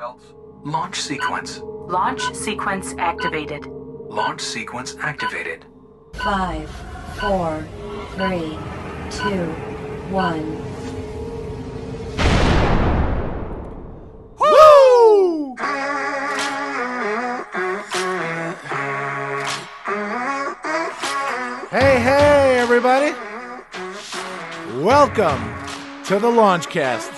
seatbelts. Launch sequence. Launch sequence activated. Launch sequence activated. 5, 4, 3, 2, 1. Woo! Hey, everybody. Welcome to the Launchcast.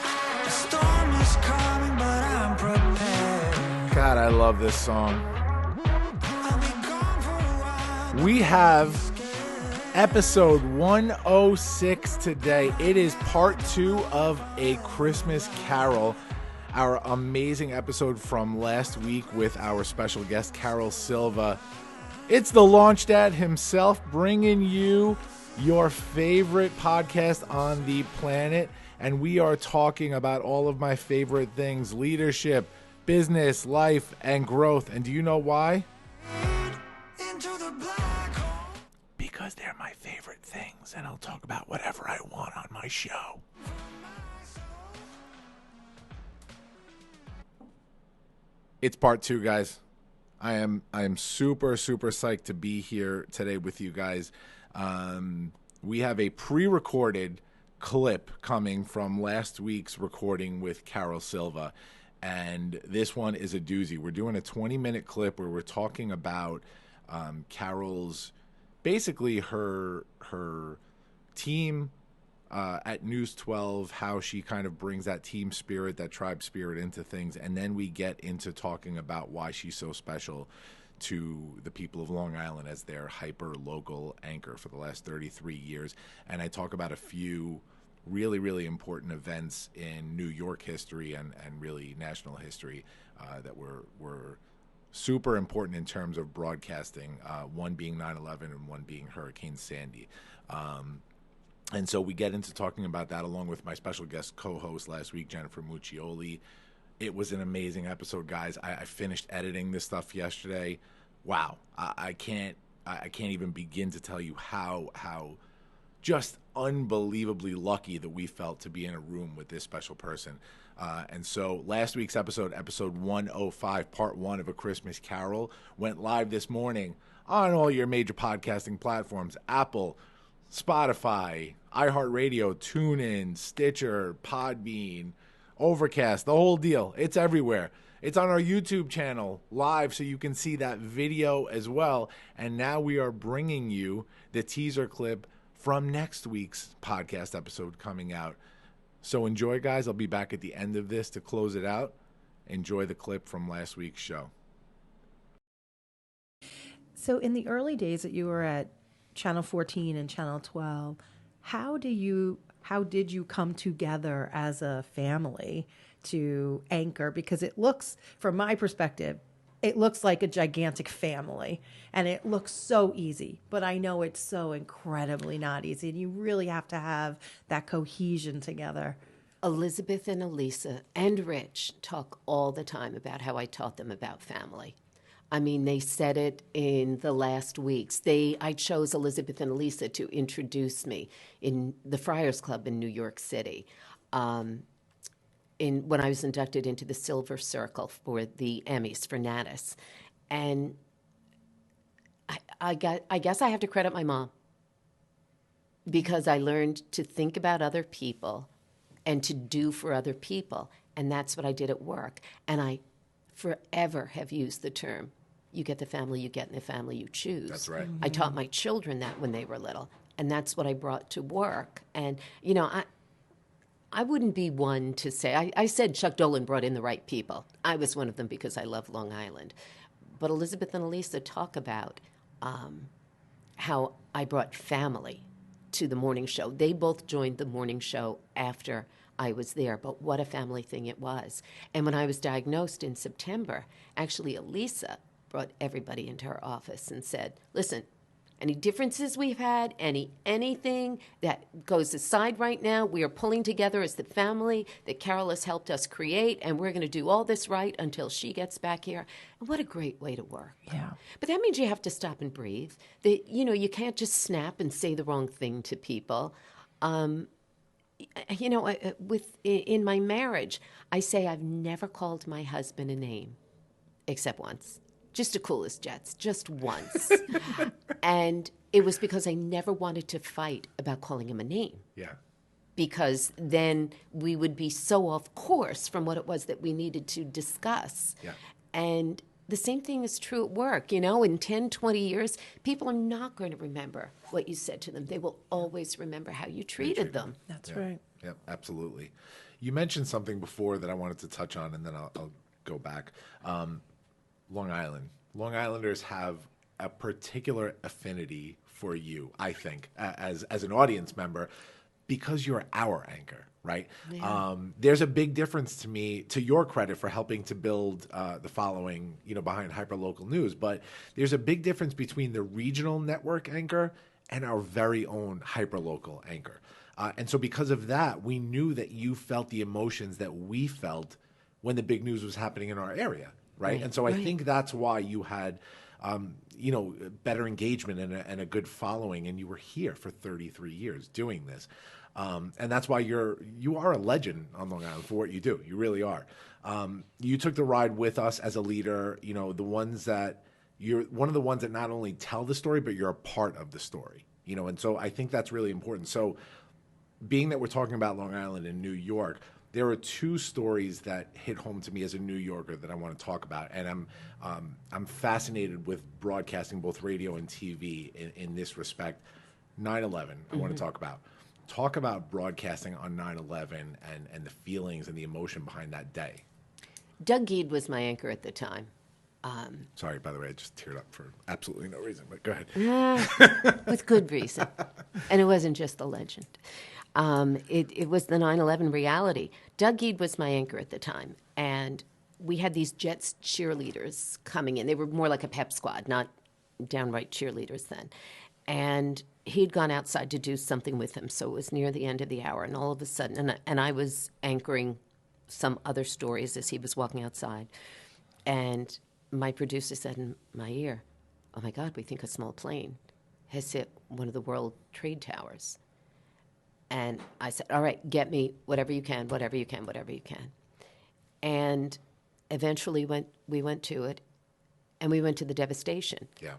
God, I love this song. We have episode 106 today. It is part 2 of A Christmas Carol, our amazing episode from last week with our special guest, Carol Silva. It's the Launch Dad himself bringing you your favorite podcast on the planet, and we are talking about all of my favorite things: leadership, business, life, and growth. And do you know why? Because they're my favorite things, and I'll talk about whatever I want on my show. It's part 2, guys. I am super psyched to be here today with you guys. We have a pre-recorded clip coming from last week's recording with Carol Silva, and this one is a doozy. We're doing a 20-minute clip where we're talking about Carol's, basically her team at News 12, how she kind of brings that team spirit, that tribe spirit into things, and then we get into talking about why she's so special to the people of Long Island as their hyper-local anchor for the last 33 years. And I talk about a few really important events in New York history and really national history that were super important in terms of broadcasting, one being 9/11 and one being Hurricane Sandy. And so we get into talking about that along with my special guest co-host last week, Jennifer Muccioli. It was an amazing episode, guys. I finished editing this stuff yesterday. Wow, I can't even begin to tell you how just unbelievably lucky that we felt to be in a room with this special person. And so last week's episode 105, part 1 of A Christmas Carol, went live this morning on all your major podcasting platforms: Apple, Spotify, iHeartRadio, TuneIn, Stitcher, Podbean, Overcast, the whole deal. It's everywhere. It's on our YouTube channel live, so you can see that video as well. And now we are bringing you the teaser clip from next week's podcast episode coming out. So enjoy, guys. I'll be back at the end of this to close it out. Enjoy the clip from last week's show. So in the early days that you were at Channel 14 and Channel 12, how did you come together as a family to anchor? Because it looks, from my perspective, it looks like a gigantic family, and it looks so easy, but I know it's so incredibly not easy, and you really have to have that cohesion together. Elizabeth and Elisa and Rich talk all the time about how I taught them about family. I mean, they said it in the last weeks. I chose Elizabeth and Elisa to introduce me in the Friars Club in New York City. When I was inducted into the Silver Circle for the Emmys for Natus. And I guess I have to credit my mom, because I learned to think about other people and to do for other people. And that's what I did at work. And I forever have used the term, you get the family you get in the family you choose. That's right. I taught my children that when they were little. And that's what I brought to work. And, you know, I wouldn't be one to say, I said Chuck Dolan brought in the right people. I was one of them because I love Long Island. But Elizabeth and Elisa talk about how I brought family to the morning show. They both joined the morning show after I was there, but what a family thing it was. And when I was diagnosed in September, actually Elisa brought everybody into her office and said, listen, any differences we've had, anything that goes aside right now, we are pulling together as the family that Carol has helped us create, and we're going to do all this right until she gets back here. And what a great way to work. Yeah. But that means you have to stop and breathe. You can't just snap and say the wrong thing to people. You know, in my marriage, I say I've never called my husband a name, except once, just to cool his jets, just once. And it was because I never wanted to fight about calling him a name. Yeah. Because then we would be so off course from what it was that we needed to discuss. Yeah. And the same thing is true at work. You know, in 10, 20 years, people are not going to remember what you said to them. They will always remember how you treated them. That's Yeah. right. Yeah, absolutely. You mentioned something before that I wanted to touch on, and then I'll go back. Long Island. Long Islanders have a particular affinity for you, I think, as an audience member, because you're our anchor, right? Yeah. There's a big difference to me, to your credit, for helping to build the following, behind hyperlocal news. But there's a big difference between the regional network anchor and our very own hyperlocal anchor. And so because of that, we knew that you felt the emotions that we felt when the big news was happening in our area, right? And so I think that's why you had, better engagement and a good following, and you were here for 33 years doing this. And that's why you are a legend on Long Island for what you do. You really are. You took the ride with us as a leader. You're one of the ones that not only tell the story, but you're a part of the story. And so I think that's really important. So, being that we're talking about Long Island and New York, there are two stories that hit home to me as a New Yorker that I want to talk about, and I'm fascinated with broadcasting, both radio and TV, in this respect. 9/11, I want to talk about. Talk about broadcasting on 9/11 and the feelings and the emotion behind that day. Doug Geed was my anchor at the time. Sorry, by the way, I just teared up for absolutely no reason, but go ahead. With good reason. And it wasn't just the legend. It was the 9/11 reality. Doug Geed was my anchor at the time, and we had these Jets cheerleaders coming in. They were more like a pep squad, not downright cheerleaders then. And he'd gone outside to do something with them, so it was near the end of the hour, and all of a sudden, and I was anchoring some other stories as he was walking outside, and my producer said in my ear, "Oh my God, we think a small plane has hit one of the World Trade Towers." And I said, "All right, get me whatever you can, whatever you can, whatever you can." And eventually we went to it, and we went to the devastation. Yeah.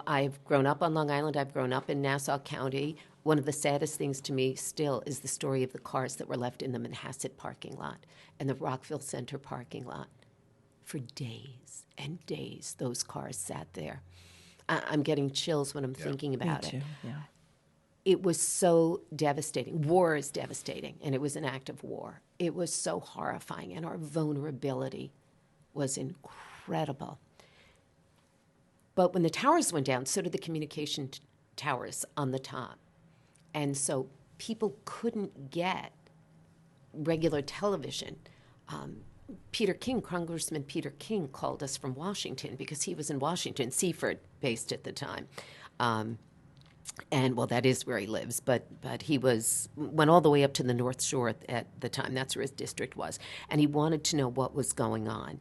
I've grown up on Long Island. I've grown up in Nassau County. One of the saddest things to me still is the story of the cars that were left in the Manhasset parking lot and the Rockville Center parking lot. For days and days, those cars sat there. I'm getting chills when I'm thinking about it. Me too, yeah. It was so devastating. War is devastating, and it was an act of war. It was so horrifying, and our vulnerability was incredible. But when the towers went down, so did the communication towers on the top. And so people couldn't get regular television. Congressman Peter King called us from Washington because he was in Washington, Seaford based at the time. And, well, that is where he lives, but he went all the way up to the North Shore at the time. That's where his district was. And he wanted to know what was going on.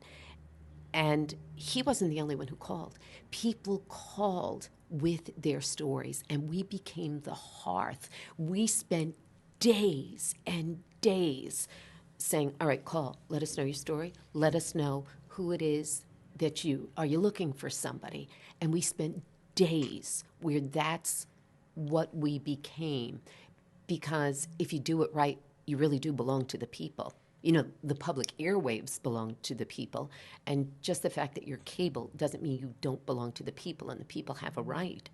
And he wasn't the only one who called. People called with their stories, and we became the hearth. We spent days and days saying, "All right, call. Let us know your story. Let us know who it is that are you looking for somebody?" And we spent days where that's what we became, because if you do it right, you really do belong to the people. The public airwaves belong to the people, and just the fact that you're cable doesn't mean you don't belong to the people, and the people have a right.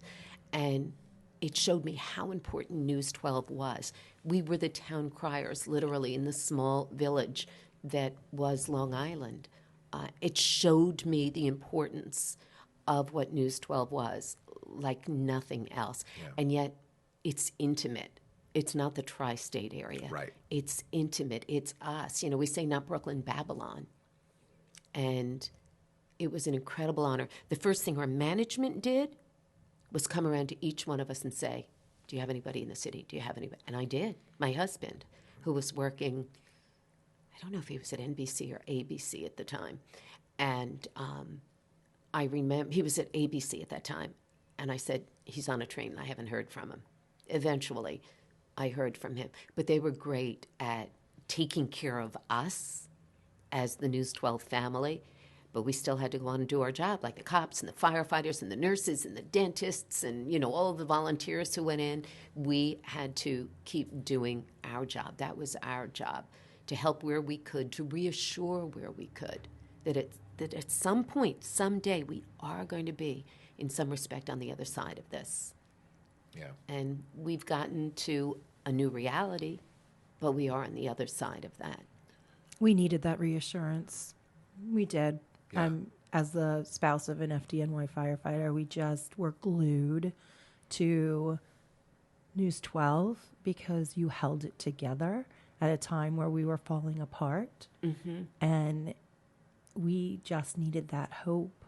And it showed me how important News 12 was. We were the town criers, literally, in the small village that was Long Island. It showed me the importance of what News 12 was, like nothing else. Yeah. And yet, it's intimate. It's not the tri-state area. Right. It's intimate. It's us. We say not Brooklyn, Babylon. And it was an incredible honor. The first thing our management did was come around to each one of us and say, "Do you have anybody in the city? Do you have anybody?" And I did. My husband, who was working, I don't know if he was at NBC or ABC at the time. And I remember, he was at ABC at that time. And I said, "He's on a train. I haven't heard from him." Eventually, I heard from him. But they were great at taking care of us as the News 12 family. But we still had to go on and do our job, like the cops and the firefighters and the nurses and the dentists and, you know, all of the volunteers who went in. We had to keep doing our job. That was our job, to help where we could, to reassure where we could, that at some point, someday, we are going to be, in some respect, on the other side of this. Yeah. And we've gotten to a new reality, but we are on the other side of that. We needed that reassurance. We did. Yeah. As the spouse of an FDNY firefighter, we just were glued to News 12 because you held it together at a time where we were falling apart. Mm-hmm. And we just needed that hope.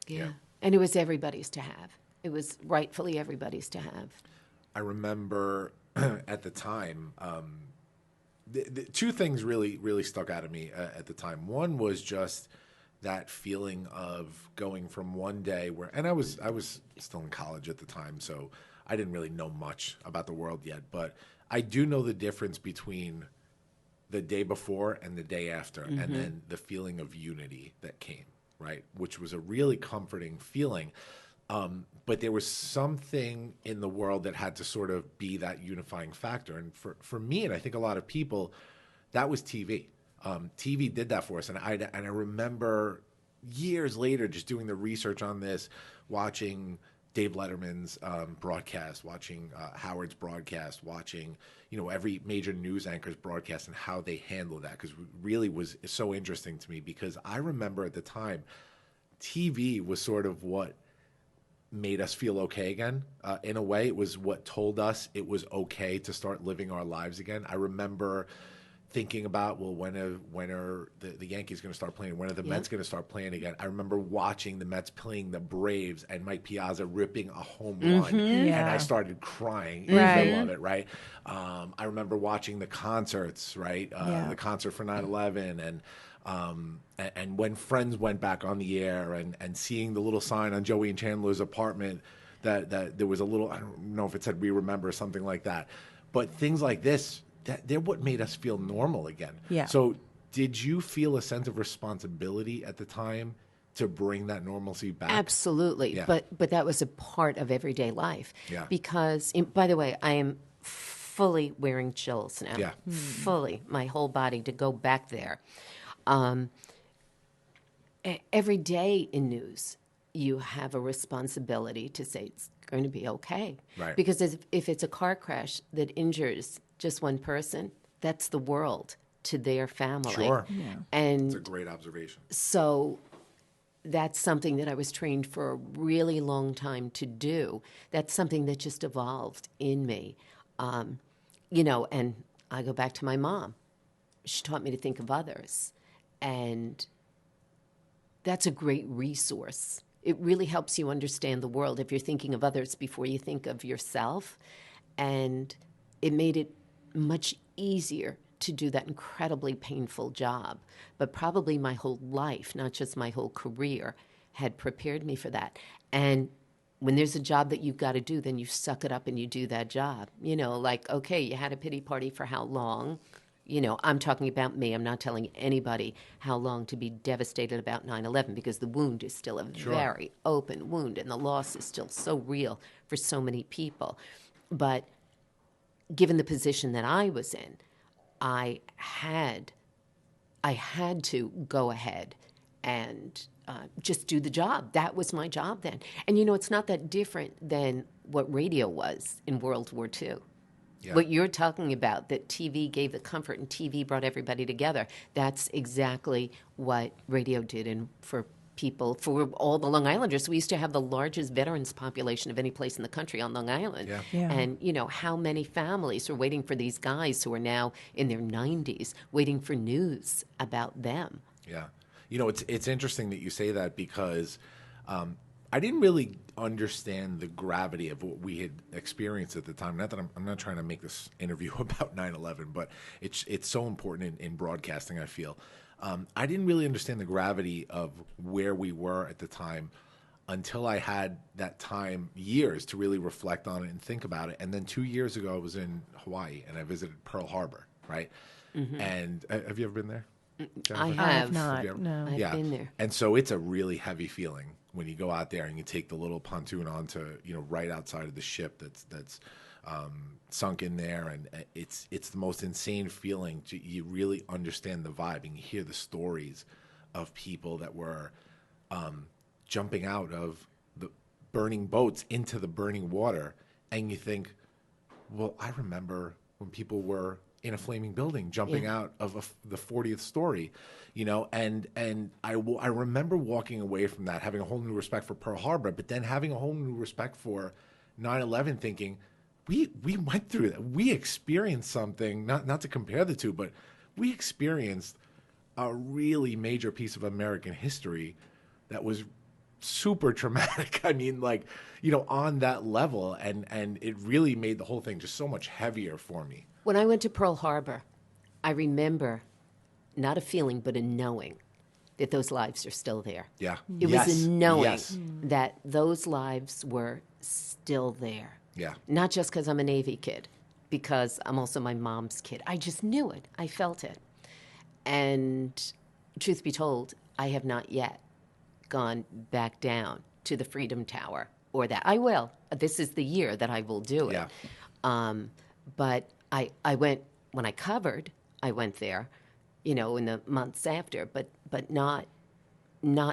Yeah. And it was everybody's to have. It was rightfully everybody's to have. I remember at the time, the two things really stuck out of me at the time. One was just that feeling of going from one day where, and I was still in college at the time, so I didn't really know much about the world yet, but I do know the difference between the day before and the day after, and then the feeling of unity that came, right? Which was a really comforting feeling. But there was something in the world that had to sort of be that unifying factor. And for me, and I think a lot of people, that was TV. TV did that for us. And I remember years later just doing the research on this, watching Dave Letterman's broadcast, watching Howard's broadcast, watching, you know, every major news anchor's broadcast and how they handle that, because it really was so interesting to me, because I remember at the time, TV was sort of what made us feel okay again. In a way, it was what told us it was okay to start living our lives again. I remember thinking about, well, when are the Yankees going to start playing? When are the Mets going to start playing again? I remember watching the Mets playing the Braves and Mike Piazza ripping a home run, and I started crying in the middle of it, right? I remember watching the concerts, right? The concert for 9/11, and when Friends went back on the air, and seeing the little sign on Joey and Chandler's apartment that there was a little, I don't know if it said "We Remember" or something like that, but things like this, they're what made us feel normal again. Yeah. So did you feel a sense of responsibility at the time to bring that normalcy back? Absolutely. Yeah. But that was a part of everyday life. Yeah. Because, by the way, I am fully wearing chills now. Yeah. Fully, my whole body, to go back there. Every day in news, you have a responsibility to say it's going to be okay. Right. Because if it's a car crash that injures just one person, that's the world to their family. Sure. Yeah. And It's a great observation. so that's something that I was trained for a really long time to do. That's something that just evolved in me. You know, and I go back to my mom. She taught me to think of others. And that's a great resource. It really helps you understand the world if you're thinking of others before you think of yourself. And it made it much easier to do that incredibly painful job. But probably my whole life, not just my whole career, had prepared me for that. And when there's a job that you've got to do, then you suck it up and you do that job. You know, like, okay, you had a pity party for how long? You know, I'm talking about me. I'm not telling anybody how long to be devastated about 9/11, because the wound is still a very open wound and the loss is still so real for so many people. But given the position that I was in, I had to go ahead and just do the job. That was my job then. And, you know, it's not that different than what radio was in World War II. Yeah. What you're talking about, that TV gave the comfort and TV brought everybody together, that's exactly what radio did. And for people, for all the Long Islanders, we used to have the largest veterans population of any place in the country on Long Island. Yeah. Yeah. And, you know, how many families are waiting for these guys who are now in their 90s, waiting for news about them? Yeah. You know, it's interesting that you say that, because I didn't really understand the gravity of what we had experienced at the time. Not that I'm not trying to make this interview about 9/11, but it's so important in broadcasting, I feel. I didn't really understand the gravity of where we were at the time until I had that time, years, to really reflect on it and think about it. And then 2 years ago, I was in Hawaii and I visited Pearl Harbor, right? And have you ever been there, Jennifer? I I have. have not. you ever- No. I've been there. And so it's a really heavy feeling when you go out there and you take the little pontoon onto, right outside of the ship that's sunk in there, and it's the most insane feeling. You really understand the vibe, and you hear the stories of people that were jumping out of the burning boats into the burning water, and you think, well, I remember when people were in a flaming building jumping out of the 40th story, and I remember walking away from that having a whole new respect for Pearl Harbor, but then having a whole new respect for 9/11, thinking we went through that. We experienced something, not to compare the two, but we experienced a really major piece of American history that was super traumatic. I mean, on that level, and it really made the whole thing just so much heavier for me. When I went to Pearl Harbor, I remember not a feeling, but a knowing that those lives are still there. Yeah. It was a knowing Yes. that those lives were still there. Yeah. Not just because I'm a Navy kid, because I'm also my mom's kid. I just knew it. I felt it. And truth be told, I have not yet gone back down to the Freedom Tower or that. I will. This is the year that I will do it. Yeah. But I went, when I covered, I went there, in the months after, but not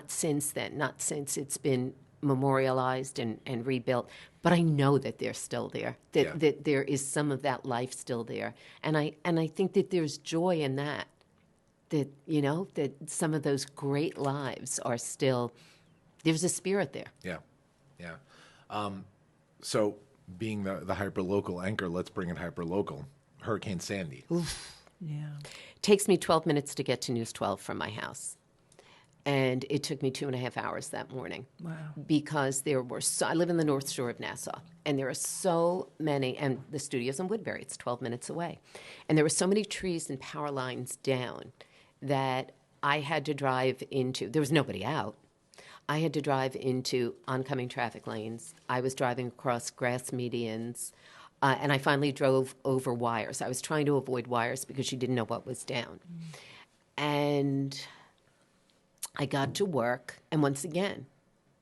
since then, not since it's been memorialized and rebuilt. But I know that they're still there, that there is some of that life still there. And I think that there's joy in that that some of those great lives are still, there's a spirit there. Yeah. Yeah. So being the hyper-local anchor, let's bring it hyper-local. Hurricane Sandy. Yeah. Takes me 12 minutes to get to News 12 from my house. And it took me 2.5 hours that morning. Wow. Because I live in the North Shore of Nassau, and there are so many, and the studio's in Woodbury, it's 12 minutes away. And there were so many trees and power lines down that I had to drive into, there was nobody out. I had to drive into oncoming traffic lanes. I was driving across grass medians, and I finally drove over wires. I was trying to avoid wires because she didn't know what was down. And I got to work, and once again,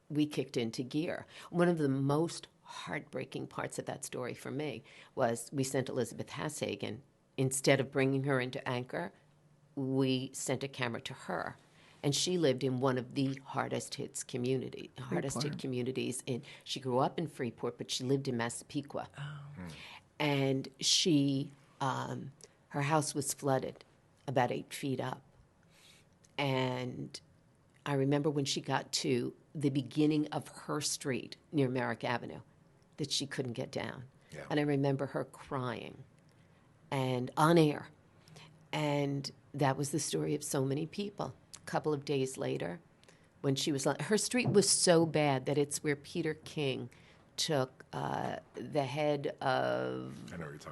we kicked into gear. One of the most heartbreaking parts of that story for me was we sent Elizabeth Hashagen. Instead of bringing her into anchor, we sent a camera to her. And she lived in one of the hardest hit communities. She grew up in Freeport, but she lived in Massapequa. Oh. And her house was flooded about 8 feet up. And I remember when she got to the beginning of her street near Merrick Avenue that she couldn't get down. Yeah. And I remember her crying and on air. And that was the story of so many people. A couple of days later, when she was, her street was so bad that it's where Peter King took the head of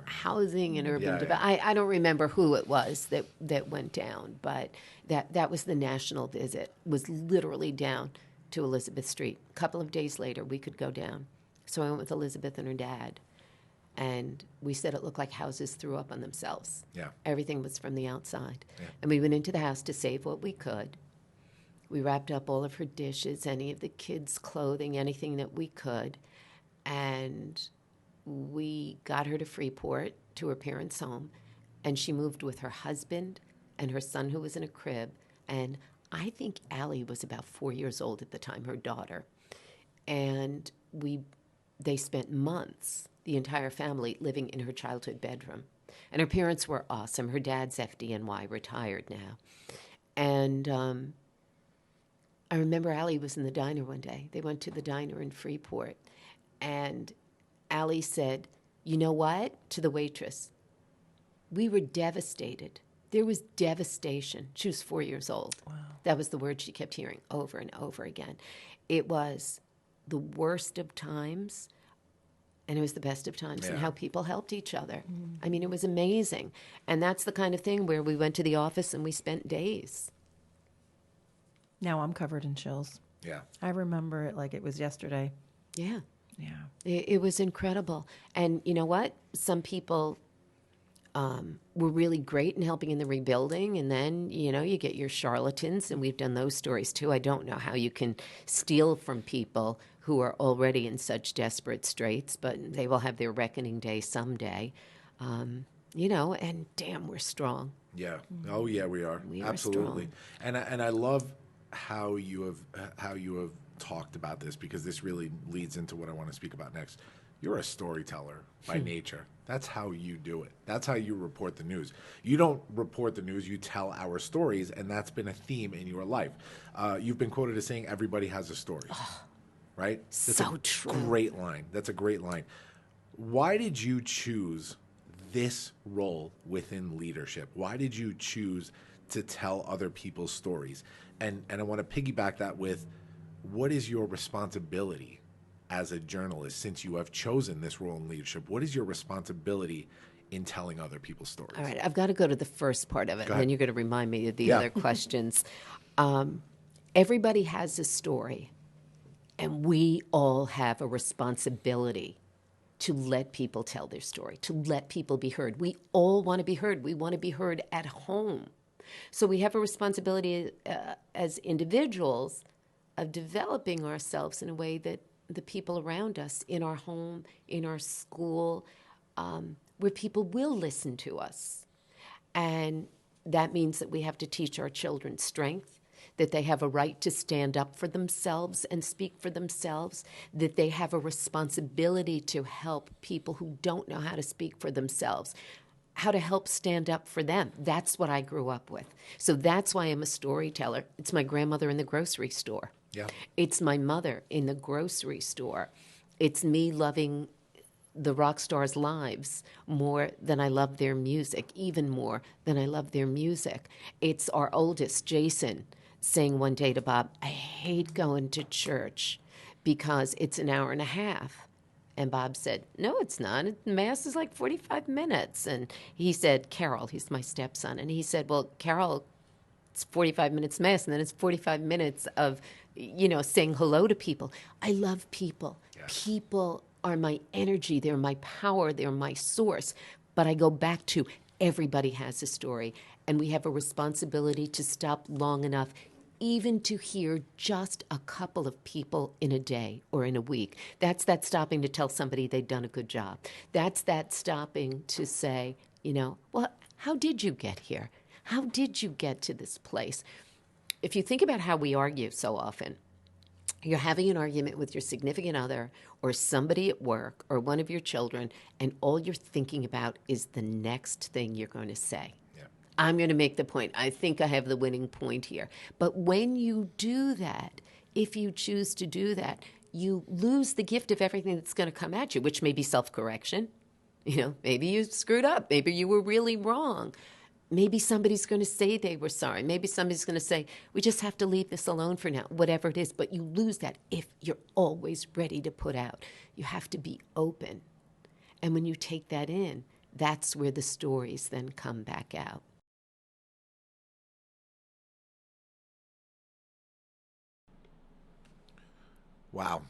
housing and urban development. I don't remember who it was that went down, but that was the national visit, was literally down to Elizabeth Street. A couple of days later, we could go down. So I went with Elizabeth and her dad, and we said it looked like houses threw up on themselves. Yeah. Everything was from the outside. Yeah. And we went into the house to save what we could. We wrapped up all of her dishes, any of the kids' clothing, anything that we could. And we got her to Freeport, to her parents' home, and she moved with her husband and her son, who was in a crib. And I think Allie was about 4 years old at the time, her daughter. And they spent months, the entire family, living in her childhood bedroom. And her parents were awesome. Her dad's FDNY, retired now. And I remember Allie was in the diner one day. They went to the diner in Freeport. And Allie said, "You know what?" to the waitress. "We were devastated. There was devastation." She was 4 years old. Wow. That was the word she kept hearing over and over again. It was the worst of times, and it was the best of times, and how people helped each other. Mm. I mean, it was amazing. And that's the kind of thing where we went to the office and we spent days. Now I'm covered in chills. Yeah. I remember it like it was yesterday. Yeah. Yeah. It was incredible. And you know what? Some people were really great in helping in the rebuilding. And then, you get your charlatans, and we've done those stories too. I don't know how you can steal from people who are already in such desperate straits, but they will have their reckoning day someday. And damn, we're strong. Yeah. Oh, yeah, we are. We are Absolutely. And I love how you have talked about this, because this really leads into what I want to speak about next. You're a storyteller by nature. That's how you do it. That's how you report the news. You don't report the news, you tell our stories, and that's been a theme in your life. You've been quoted as saying everybody has a story. Right? That's So a true. Great line. That's a great line. Why did you choose this role within leadership? Why did you choose to tell other people's stories? And I want to piggyback that with, what is your responsibility as a journalist, since you have chosen this role in leadership? What is your responsibility in telling other people's stories? All right, I've got to go to the first part of it, and then you're going to remind me of the other questions. Everybody has a story, and we all have a responsibility to let people tell their story, to let people be heard. We all want to be heard. We want to be heard at home. So we have a responsibility as individuals of developing ourselves in a way that the people around us, in our home, in our school, where people will listen to us. And that means that we have to teach our children strength, that they have a right to stand up for themselves and speak for themselves, that they have a responsibility to help people who don't know how to speak for themselves, how to help stand up for them. That's what I grew up with. So that's why I'm a storyteller. It's my grandmother in the grocery store. Yeah. It's my mother in the grocery store. It's me loving the rock stars' lives more than I love their music, even more than I love their music. It's our oldest, Jason, saying one day to Bob, I hate going to church because it's an hour and a half. And Bob said, no, it's not. Mass is like 45 minutes. And he said, Carol, he's my stepson. And he said, well, Carol, it's 45 minutes Mass, and then it's 45 minutes of, saying hello to people. I love people. Yes. People are my energy. They're my power. They're my source. But I go back to everybody has a story, and we have a responsibility to stop long enough even to hear just a couple of people in a day or in a week. That's that stopping to tell somebody they've done a good job. That's that stopping to say, well, how did you get here? How did you get to this place? If you think about how we argue so often, you're having an argument with your significant other or somebody at work or one of your children, and all you're thinking about is the next thing you're going to say. I'm going to make the point. I think I have the winning point here. But when you do that, if you choose to do that, you lose the gift of everything that's going to come at you, which may be self-correction. Maybe you screwed up. Maybe you were really wrong. Maybe somebody's going to say they were sorry. Maybe somebody's going to say, we just have to leave this alone for now, whatever it is. But you lose that if you're always ready to put out. You have to be open. And when you take that in, that's where the stories then come back out. Wow.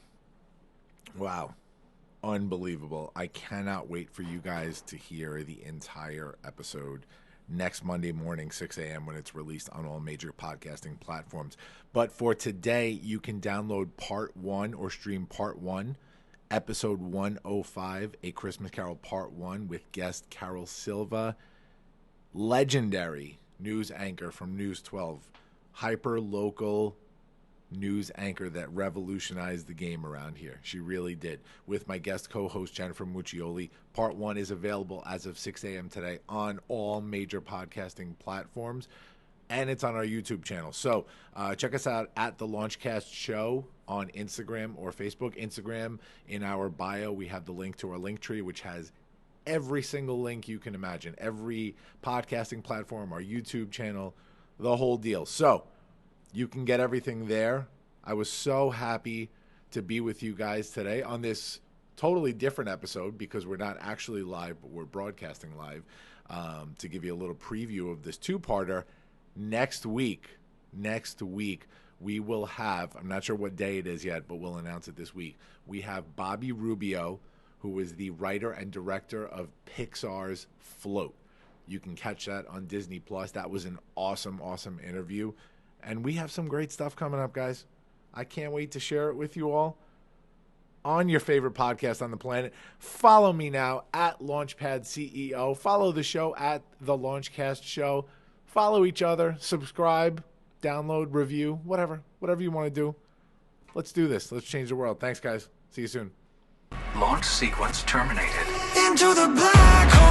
Unbelievable. I cannot wait for you guys to hear the entire episode next Monday morning, 6 a.m. when it's released on all major podcasting platforms. But for today, you can download part 1 or stream part 1, episode 105, A Christmas Carol part 1 with guest Carol Silva, legendary news anchor from News 12, hyper-local news anchor that revolutionized the game around here. She really did. With my guest co-host Jennifer Muccioli. Part 1 is available as of 6 a.m. today on all major podcasting platforms, and it's on our YouTube channel. So check us out at the Launchcast Show on Instagram or Facebook. Instagram, in our bio, we have the link to our link tree, which has every single link you can imagine, every podcasting platform, our YouTube channel, the whole deal. So you can get everything there. I was so happy to be with you guys today on this totally different episode, because we're not actually live, but we're broadcasting live, to give you a little preview of this two-parter. Next week, we will have, I'm not sure what day it is yet, but we'll announce it this week. We have Bobby Rubio, who is the writer and director of Pixar's Float. You can catch that on Disney Plus. That was an awesome, awesome interview. And we have some great stuff coming up, guys. I can't wait to share it with you all on your favorite podcast on the planet. Follow me now at Launchpad CEO. Follow the show at The Launchcast Show. Follow each other. Subscribe, download, review, whatever you want to do. Let's do this. Let's change the world. Thanks, guys. See you soon. Launch sequence terminated. Into the black hole.